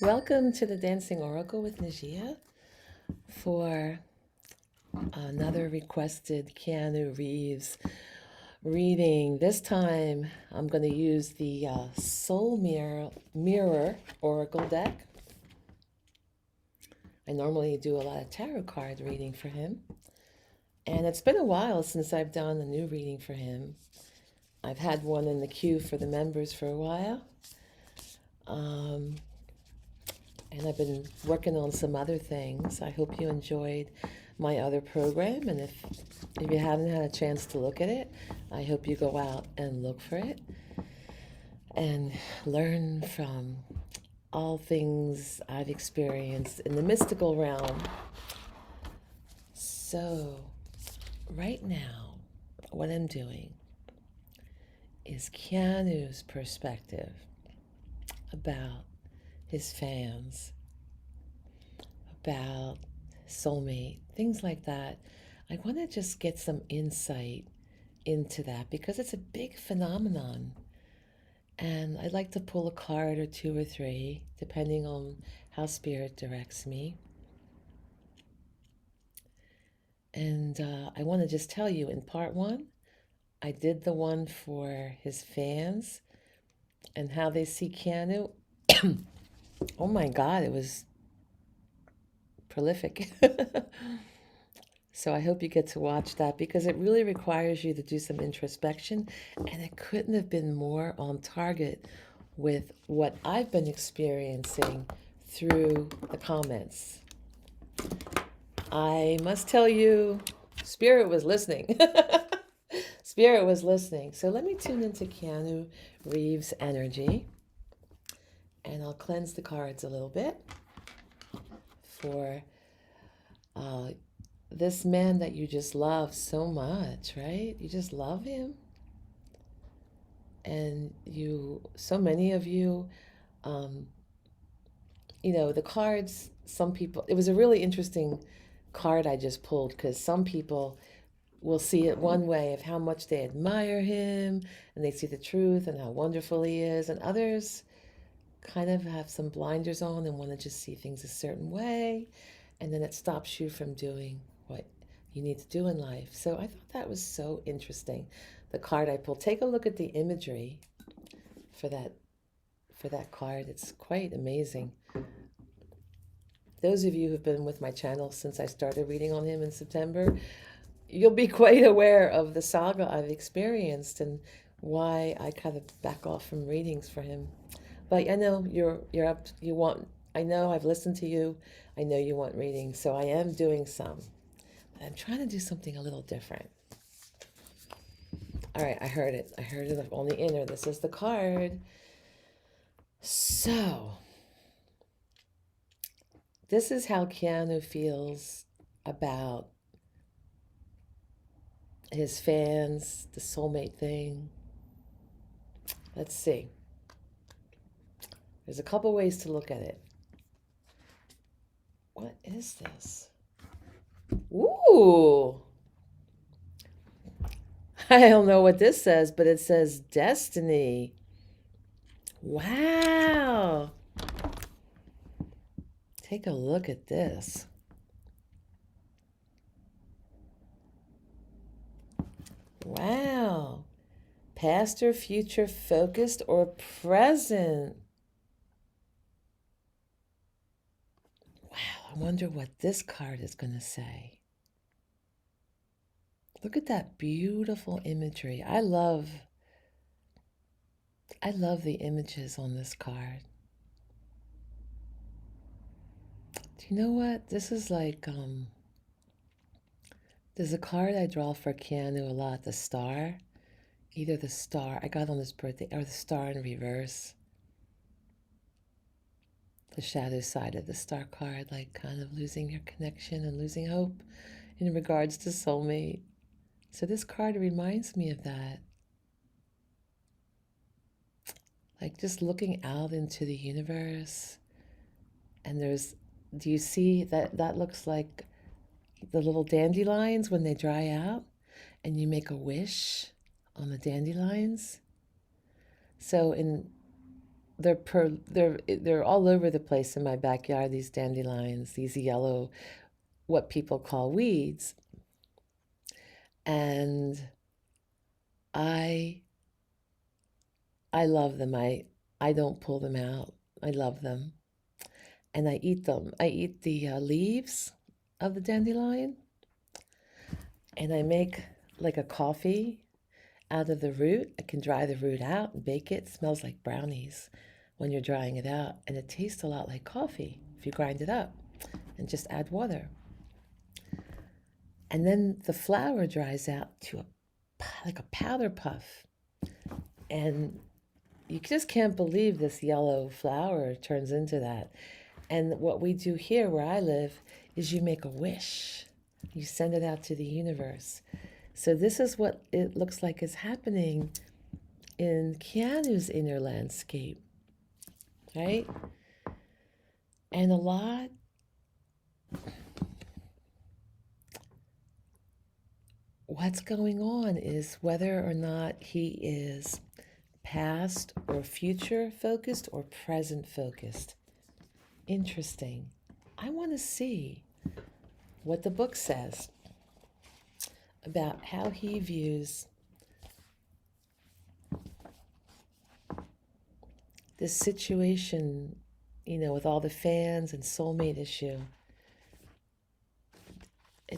Welcome to the Dancing Oracle with Najia for another requested Keanu Reeves reading. This time I'm going to use the Mirror Oracle deck. I normally do a lot of tarot card reading for him, and it's been a while since I've done a new reading for him. I've had one in the queue for the members for a while. And I've been working on some other things. I hope you enjoyed my other program, and if you haven't had a chance to look at it, I hope you go out and look for it and learn from all things I've experienced in the mystical realm. So, right now, what I'm doing is Keanu's perspective about his fans, about soulmate, things like that. I want to just get some insight into that because it's a big phenomenon. And I'd like to pull a card or two or three, depending on how spirit directs me. And I want to just tell you in part one, I did the one for his fans and how they see Keanu. Oh my God, it was prolific. So I hope you get to watch that because it really requires you to do some introspection, and it couldn't have been more on target with what I've been experiencing through the comments. I must tell you, Spirit was listening. Spirit was listening. So let me tune into Keanu Reeves' energy, and I'll cleanse the cards a little bit for this man that you just love so much, right? You just love him. And so many of you, um, the cards, some people, it was a really interesting card I just pulled because some people will see it one way of how much they admire him and they see the truth and how wonderful he is, and others kind of have some blinders on and want to just see things a certain way, and then it stops you from doing what you need to do in life. So I thought that was so interesting. The card I pulled. Take a look at the imagery for that card. It's quite amazing. Those of you who've been with my channel since I started reading on him in September, you'll be quite aware of the saga I've experienced and why I kind of back off from readings for him. But I know you're up. You want. I know I've listened to you. I know you want readings, so I am doing some. But I'm trying to do something a little different. All right, I heard it. I heard it on the inner. This is the card. So this is how Keanu feels about his fans, the soulmate thing. Let's see. There's a couple ways to look at it. What is this? Ooh. I don't know what this says, but it says destiny. Wow. Take a look at this. Wow. Past or future focused or present. Wow, I wonder what this card is going to say. Look at that beautiful imagery. I love the images on this card. Do you know what? This is like, there's a card I draw for Keanu a lot, the star. Either the star I got on his birthday or the star in reverse. The shadow side of the star card, like kind of losing your connection and losing hope in regards to soulmate. So this card reminds me of that. Like just looking out into the universe, and do you see that looks like the little dandelions when they dry out and you make a wish on the dandelions? So in they're all over the place in my backyard, these dandelions, these yellow, what people call weeds. And I I love them. I don't pull them out. I love them. And I eat them. I eat the leaves of the dandelion, and I make like a coffee out of the root. I can dry the root out and bake it. It smells like brownies when you're drying it out, and it tastes a lot like coffee if you grind it up and just add water. And then the flour dries out to like a powder puff, and you just can't believe this yellow flour turns into that. And what we do here where I live is you make a wish. You send it out to the universe. So this is what it looks like is happening in Keanu's inner landscape, right? And a lot, what's going on is whether or not he is past or future focused or present focused. Interesting. I want to see what the book says about how he views this situation, with all the fans and soulmate issue.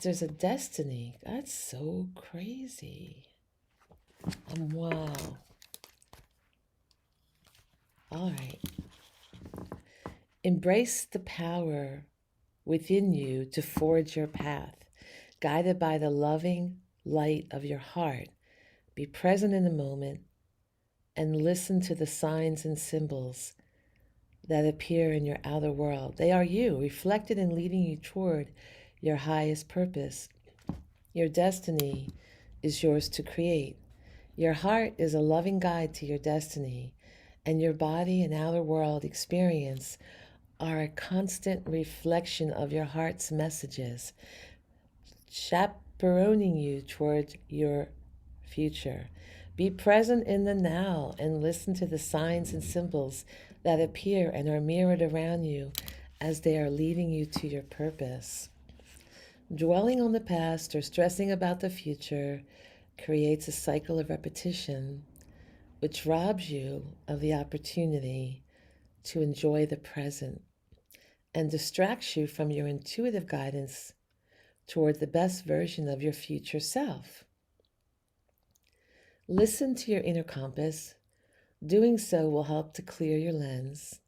There's a destiny. That's so crazy. Wow. All right. Embrace the power within you to forge your path, guided by the loving light of your heart. Be present in the moment and listen to the signs and symbols that appear in your outer world. They are you, reflected and leading you toward your highest purpose. Your destiny is yours to create. Your heart is a loving guide to your destiny, and your body and outer world experience are a constant reflection of your heart's messages, chaperoning you toward your future. Be present in the now and listen to the signs and symbols that appear and are mirrored around you as they are leading you to your purpose. Dwelling on the past or stressing about the future creates a cycle of repetition, which robs you of the opportunity to enjoy the present and distracts you from your intuitive guidance toward the best version of your future self. Listen to your inner compass. Doing so will help to clear your lens,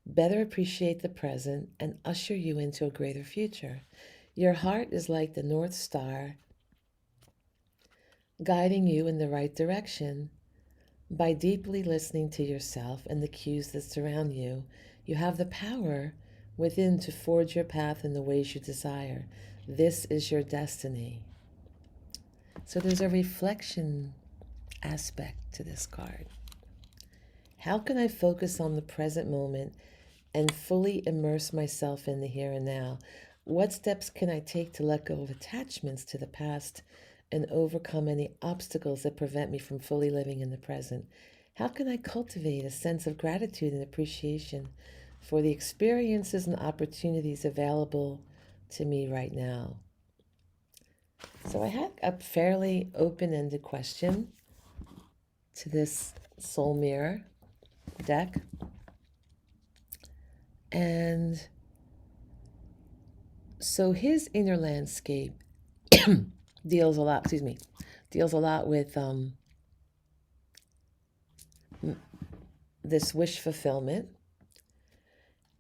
better appreciate the present, and usher you into a greater future. Your heart is like the North Star, guiding you in the right direction. By deeply listening to yourself and the cues that surround you, you have the power within to forge your path in the ways you desire. This is your destiny. So there's a reflection aspect to this card. How can I focus on the present moment and fully immerse myself in the here and now? What steps can I take to let go of attachments to the past and overcome any obstacles that prevent me from fully living in the present? How can I cultivate a sense of gratitude and appreciation for the experiences and opportunities available to me right now? So I had a fairly open-ended question to this soul mirror deck. And so his inner landscape deals a lot with this wish fulfillment.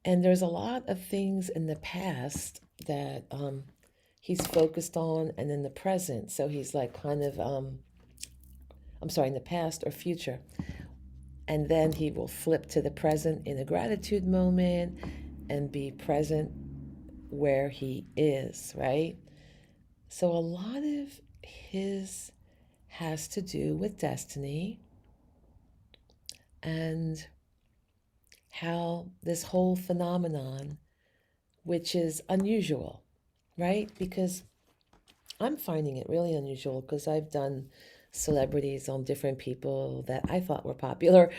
And there's a lot of things in the past that he's focused on and in the present. So he's like kind of, in the past or future. And then he will flip to the present in a gratitude moment and be present where he is, right? So a lot of his has to do with destiny and how this whole phenomenon, which is unusual, right? Because I'm finding it really unusual because I've done celebrities, on different people that I thought were popular,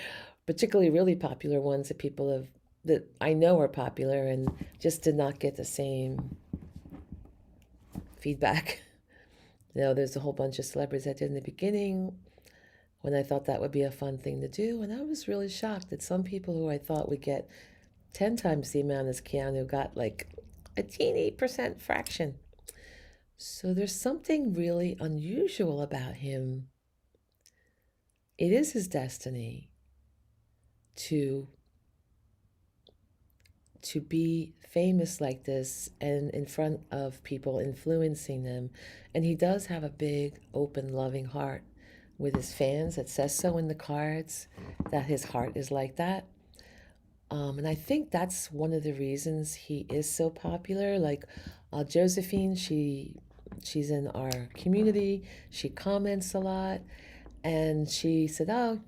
particularly really popular ones that people have that I know are popular and just did not get the same feedback. There's a whole bunch of celebrities that did in the beginning when I thought that would be a fun thing to do, and I was really shocked that some people who I thought would get 10 times the amount as Keanu got like a teeny percent fraction. So there's something really unusual about him. It is his destiny to to be famous like this and in front of people, influencing them. And he does have a big, open, loving heart with his fans. It says so in the cards that his heart is like that. And I think that's one of the reasons he is so popular. Like Josephine, she's in our community. She comments a lot, and she said, "Oh,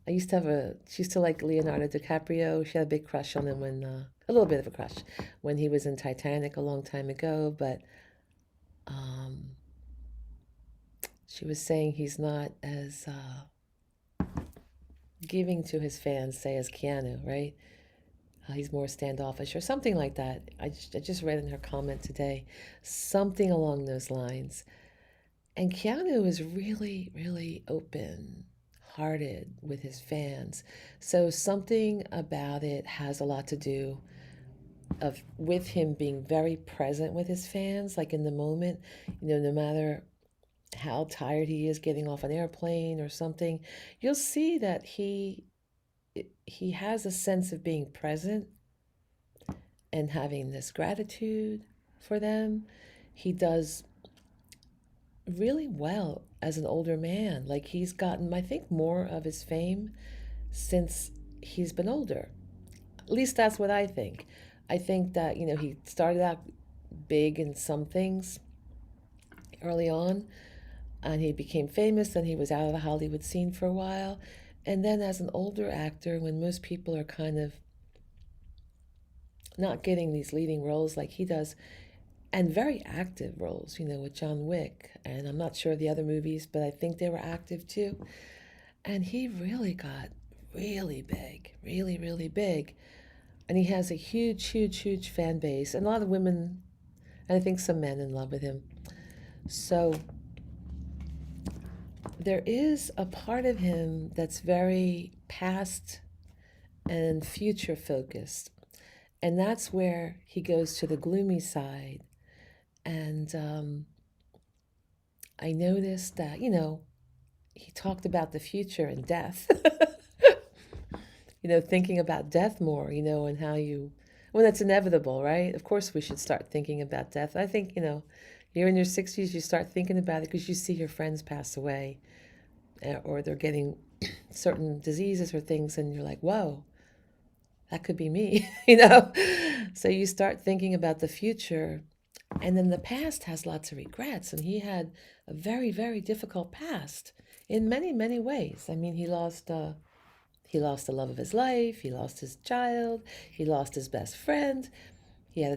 she used to like Leonardo DiCaprio. She had a big crush on him a little bit of a crush when he was in Titanic a long time ago. But um, she was saying he's not as giving to his fans, say, as Keanu, right? He's more standoffish or something like that. I just read in her comment today, something along those lines. And Keanu is really, really open hearted with his fans. So something about it has a lot to do of with him being very present with his fans, like in the moment, no matter how tired he is getting off an airplane or something, you'll see that he has a sense of being present and having this gratitude for them. He does really well as an older man. Like he's gotten, I think, more of his fame since he's been older. At least that's what I think. I think that, he started out big in some things early on and he became famous. Then he was out of the Hollywood scene for a while. And then as an older actor, when most people are kind of not getting these leading roles like he does, and very active roles, with John Wick. And I'm not sure of the other movies, but I think they were active too. And he really got really big, really, really big. And he has a huge, huge, huge fan base, and a lot of women, and I think some men in love with him. So there is a part of him that's very past and future focused. And that's where he goes to the gloomy side. And I noticed that, he talked about the future and death. Thinking about death more, and how when that's inevitable, right? Of course, we should start thinking about death. I think, you're in your 60s, you start thinking about it because you see your friends pass away or they're getting certain diseases or things, and you're like, whoa, that could be me, So you start thinking about the future. And then the past has lots of regrets, and he had a very, very difficult past in many, many ways. I mean, he lost the love of his life. He lost his child. He lost his best friend. He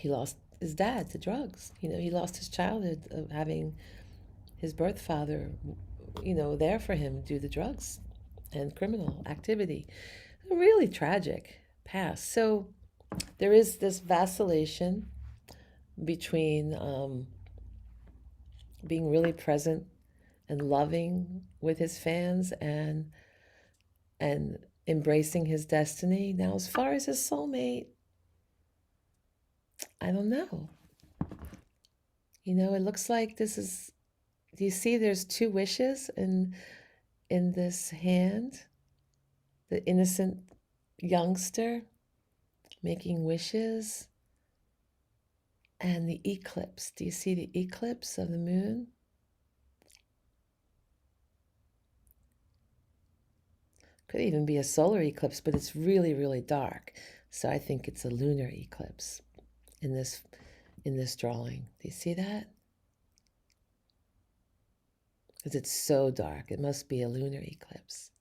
lost his dad to drugs. He lost his childhood of having his birth father, there for him do the drugs and criminal activity. A really tragic past. So there is this vacillation between being really present and loving with his fans and embracing his destiny. Now, as far as his soulmate, I don't know. It looks like this is. Do you see? There's two wishes in this hand. The innocent youngster making wishes, and the eclipse. Do you see the eclipse of the moon? Could even be a solar eclipse, but it's really, really dark. So I think it's a lunar eclipse in this drawing. Do you see that? Because it's so dark. It must be a lunar eclipse.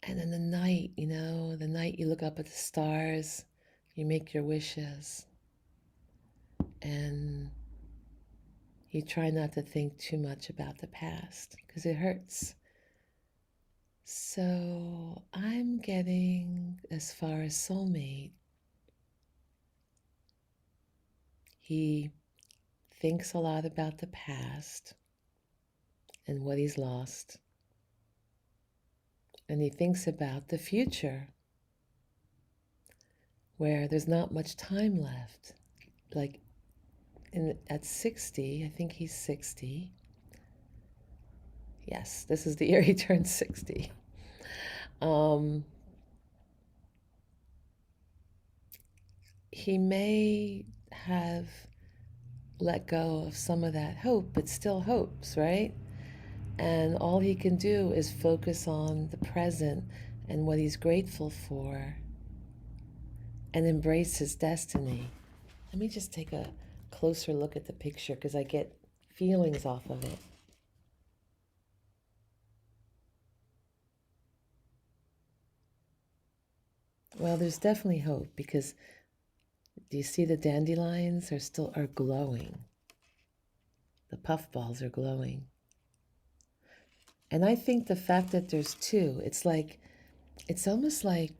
And then the night, the night you look up at the stars, you make your wishes. and you try not to think too much about the past because it hurts. So I'm getting as far as soulmate. He thinks a lot about the past and what he's lost. And he thinks about the future where there's not much time left. Like at 60, I think he's 60. Yes, this is the year he turned 60. He may have let go of some of that hope, but still hopes, right? And all he can do is focus on the present and what he's grateful for and embrace his destiny. Let me just take a closer look at the picture because I get feelings off of it. Well, there's definitely hope because do you see the dandelions are glowing? The puffballs are glowing. And I think the fact that there's two, it's almost like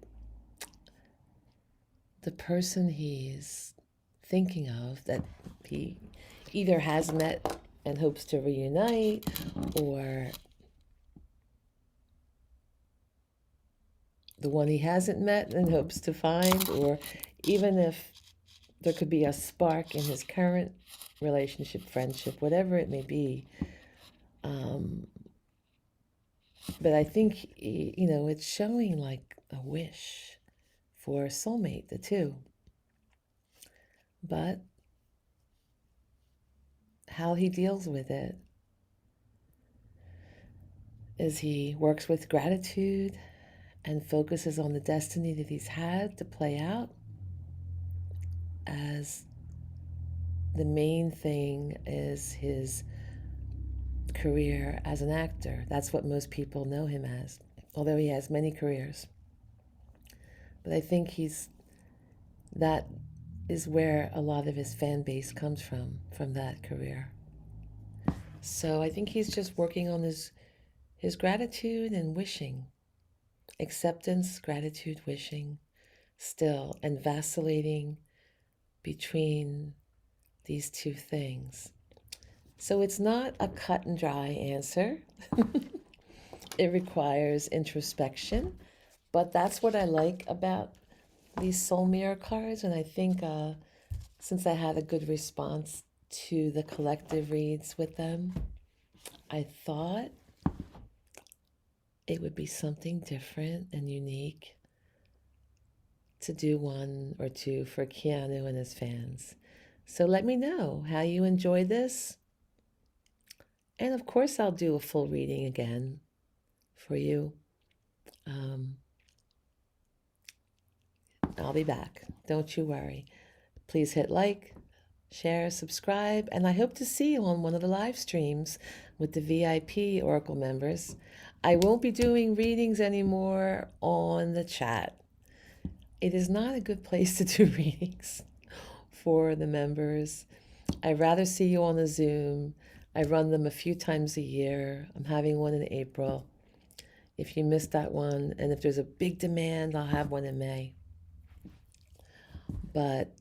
the person he's thinking of that he either has met and hopes to reunite, or the one he hasn't met and hopes to find, or even if there could be a spark in his current relationship, friendship, whatever it may be. But I think, it's showing like a wish for soulmate, the two. But how he deals with it is he works with gratitude and focuses on the destiny that he's had to play out as the main thing is his career as an actor. That's what most people know him as, although he has many careers. But I think that is where a lot of his fan base comes from that career. So I think he's just working on his gratitude and wishing. Acceptance, gratitude, wishing still, and vacillating between these two things. So it's not a cut and dry answer. It requires introspection, but that's what I like about these soul mirror cards. And I think since I had a good response to the collective reads with them, I thought it would be something different and unique to do one or two for Keanu and his fans. So let me know how you enjoyed this. And of course, I'll do a full reading again for you. I'll be back. Don't you worry. Please hit like, share, subscribe, and I hope to see you on one of the live streams with the VIP Oracle members. I won't be doing readings anymore on the chat. It is not a good place to do readings for the members. I'd rather see you on the Zoom. I run them a few times a year. I'm having one in April. If you missed that one, and if there's a big demand, I'll have one in May. But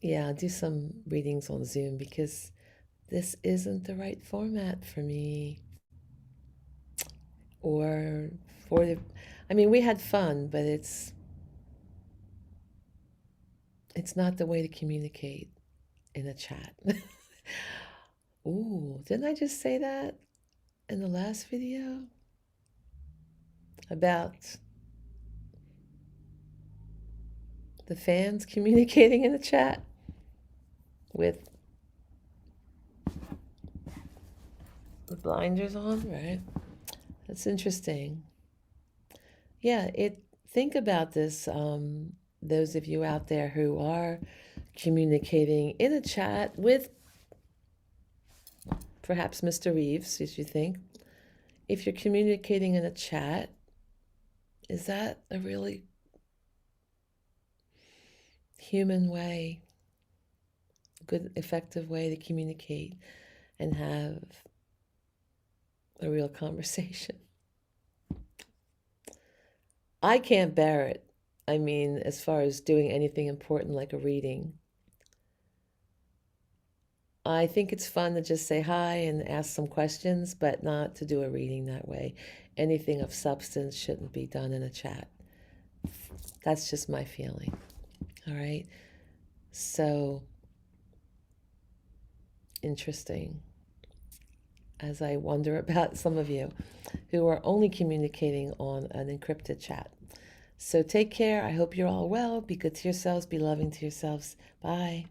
yeah, I'll do some readings on Zoom because this isn't the right format for me. Or we had fun, but it's not the way to communicate in a chat. Ooh, didn't I just say that in the last video? About the fans communicating in the chat with the blinders on, right? That's interesting. Yeah, think about this, those of you out there who are communicating in a chat with perhaps Mr. Reeves, as you think. If you're communicating in a chat, is that a really human way, good, effective way to communicate and have a real conversation. I can't bear it. I mean, as far as doing anything important like a reading. I think it's fun to just say hi and ask some questions, but not to do a reading that way. Anything of substance shouldn't be done in a chat. That's just my feeling. All right. So interesting as I wonder about some of you who are only communicating on an encrypted chat. So take care. I hope you're all well. Be good to yourselves. Be loving to yourselves. Bye.